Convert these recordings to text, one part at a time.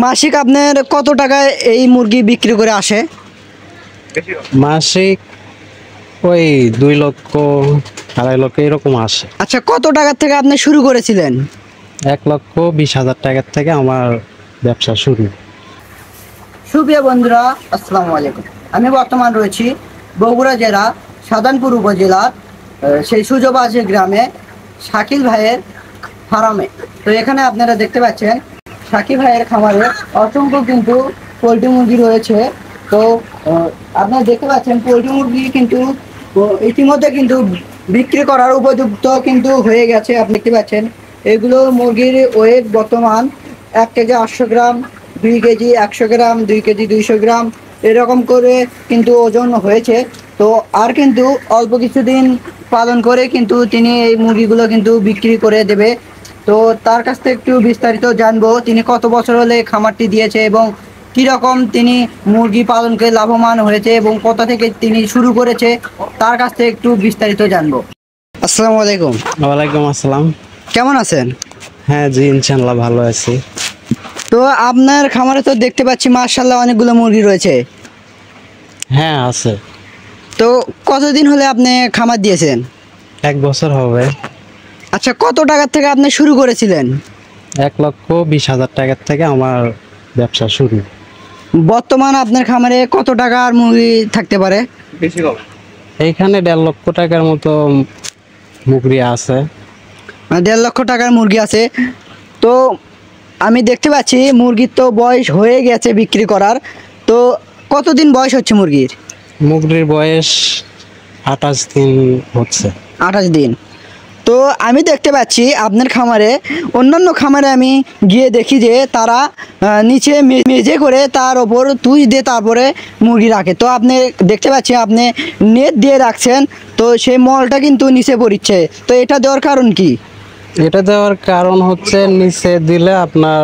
মাসিক আপনার কত টাকায় এই মুরগি বিক্রি করে আসে? মাসিক ওই 2 লক্ষ 2.5 লক্ষ এরকম আসে। আচ্ছা, কত টাকা থেকে আপনি শুরু করেছিলেন? 1,20,000 টাকার থেকে আমার ব্যবসা শুরু। সুপ্রিয় বন্ধুরা, আসসালামু আলাইকুম। আমি বর্তমান রয়েছি বগুড়া জেলা সাধারণপুর উপজেলার সেই সুজবাসী গ্রামে শাকিল ভাইয়ের ফার্মে। তো এখানে আপনারা দেখতে পাচ্ছেন শাকিল ভাইয়ের খামারে অসংখ্য কিন্তু পোলট্রি মুরগি রয়েছে। তো আপনারা দেখতে পাচ্ছেন পোলট্রি মুরগি কিন্তু ইতিমধ্যে কিন্তু বিক্রি করার উপযুক্ত কিন্তু হয়ে গেছে। আপনি দেখতে পাচ্ছেন এগুলো মুরগির ওয়েট বর্তমান 1 কেজি 800 গ্রাম, 2 কেজি 100 গ্রাম, 2 কেজি 200 গ্রাম এরকম করে কিন্তু ওজন হয়েছে। তো আর কিন্তু অল্প কিছুদিন পালন করে কিন্তু তিনি এই মুরগিগুলো কিন্তু বিক্রি করে দেবে। তো তার কাছ থেকে একটু বিস্তারিত জানবো, তিনি কত বছর হলে খামারটি দিয়েছে এবং কীরকম তিনি মুরগি পালন করে লাভবান হয়েছে এবং কোথা থেকে তিনি শুরু করেছে তার কাছ থেকে একটু বিস্তারিত জানবো। আসসালামু আলাইকুম। ওয়ালাইকুম আসসালাম। কেমন আছেন? হ্যাঁ জি, ইনশাল্লাহ ভালো আছি। তো আপনার খামারে তো দেখতে পাচ্ছি মাশাআল্লাহ অনেকগুলো মুরগি রয়েছে। হ্যাঁ আছে। তো কতদিন হলে আপনি খামার দিয়েছেন? 1 বছর হবে। আচ্ছা, কত টাকার থেকে আপনি শুরু করেছিলেন? 1,20,000 টাকার থেকে আমার ব্যবসা শুরু। বর্তমান আপনার খামারে কত টাকার মুরগি থাকতে পারে? এইখানে 1.5 লক্ষ টাকার মতো মুরগি আছে। মানে 1.5 লক্ষ টাকার মুরগি আছে। তো আমি দেখতে পাচ্ছি মুরগির তো বয়স হয়ে গেছে বিক্রি করার। তো কতদিন বয়স হচ্ছে মুরগির? মুরগির বয়স 28 দিন হচ্ছে। 28 দিন। তো আমি দেখতে পাচ্ছি আপনার খামারে, অন্যান্য খামারে আমি গিয়ে দেখি যে তারা নিচে মেঝে করে তার ওপর তুষ দিয়ে তারপরে মুরগি রাখে। তো আপনি দেখতে পাচ্ছি আপনি নেট দিয়ে রাখছেন, তো সেই মলটা কিন্তু নিচে পড়ছে। তো এটা দেওয়ার কারণ কি? এটা দেওয়ার কারণ হচ্ছে নিচে দিলে আপনার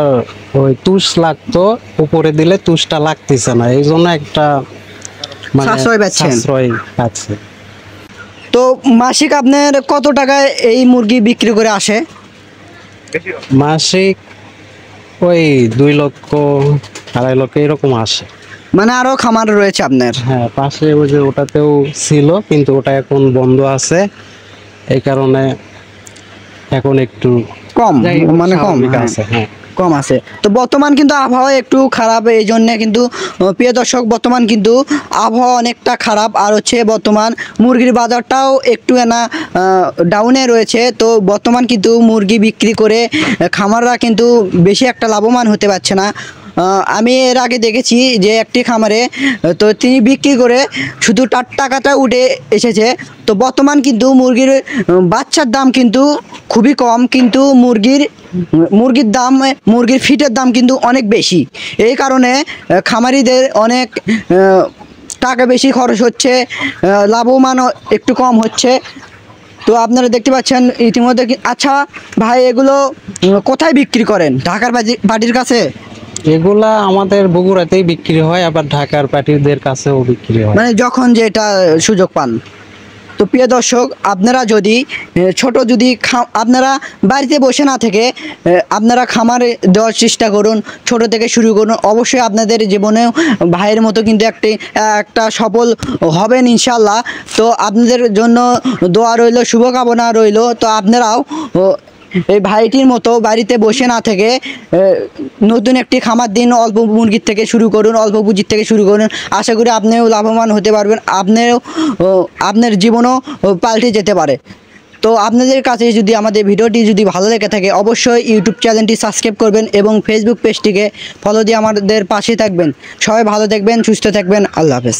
ওই তুষ লাগতো, উপরে দিলে তুষটা লাগতেছে না, এই জন্য একটা সাশ্রয় পাচ্ছেন। সাশ্রয় আছে। তো মাসিক আপনার কত টাকায় এই মুরগি বিক্রি করে আসে? মাসিক ওই 2 লক্ষ 2.5 লক্ষ এরকম আসে। মানে আরও খামার রয়েছে আপনার? হ্যাঁ, পাশে ওই যে ওটাতেও ছিল, কিন্তু ওটা এখন বন্ধ আছে, এই কারণে এখন একটু কম, মানে কম আছে। হ্যাঁ কম আছে। তো বর্তমান কিন্তু আবহাওয়া একটু খারাপ, এই জন্যে কিন্তু প্রিয় দর্শক বর্তমান কিন্তু আবহাওয়া অনেকটা খারাপ। আর হচ্ছে বর্তমান মুরগির বাজারটাও একটু ডাউনে রয়েছে। তো বর্তমান কিন্তু মুরগি বিক্রি করে খামাররা কিন্তু বেশি একটা লাভবান হতে পারছে না। আমি এর আগে দেখেছি যে একটি খামারে তো তিনি বিক্রি করে শুধু তার টাকাটা উঠে এসেছে। তো বর্তমান কিন্তু মুরগির বাচ্চার দাম কিন্তু খুবই কম, কিন্তু মুরগির দাম, মুরগির ফিটের দাম কিন্তু অনেক বেশি। এই কারণে খামারিদের অনেক টাকা বেশি খরচ হচ্ছে, লাভবানও একটু কম হচ্ছে। তো আপনারা দেখতে পাচ্ছেন ইতিমধ্যে। আচ্ছা ভাই, এগুলো কোথায় বিক্রি করেন? ঢাকার বাড়ির কাছে? এগুলা আমাদের বগুড়াতেই বিক্রি হয়, আবার ঢাকার পার্টিদের কাছেও বিক্রি হয়, মানে যখন যেটা সুযোগ পান। তো প্রিয় দর্শক, আপনারা যদি যদি আপনারা বাড়িতে বসে না থেকে আপনারা খামারে দেওয়ার চেষ্টা করুন, ছোট থেকে শুরু করুন। অবশ্যই আপনাদের জীবনেও ভাইয়ের মতো কিন্তু একটা সফল হবেন ইনশাল্লাহ। তো আপনাদের জন্য দোয়া রইল, শুভকামনা রইল। তো আপনারাও এই ভাইটির মতো বাড়িতে বসে না থেকে নতুন একটি খামার দিন, অল্প মুরগির থেকে শুরু করুন, অল্প পুঁজির থেকে শুরু করুন। আশা করি আপনিও লাভবান হতে পারবেন, আপনার জীবনও পাল্টে যেতে পারে। তো আপনাদের কাছে যদি আমাদের ভিডিওটি যদি ভালো লেগে থাকে, অবশ্যই ইউটিউব চ্যানেলটি সাবস্ক্রাইব করবেন এবং ফেসবুক পেজটিকে ফলো দিয়ে আমাদের পাশে থাকবেন। সবাই ভালো থাকবেন, সুস্থ থাকবেন। আল্লাহ হাফেজ।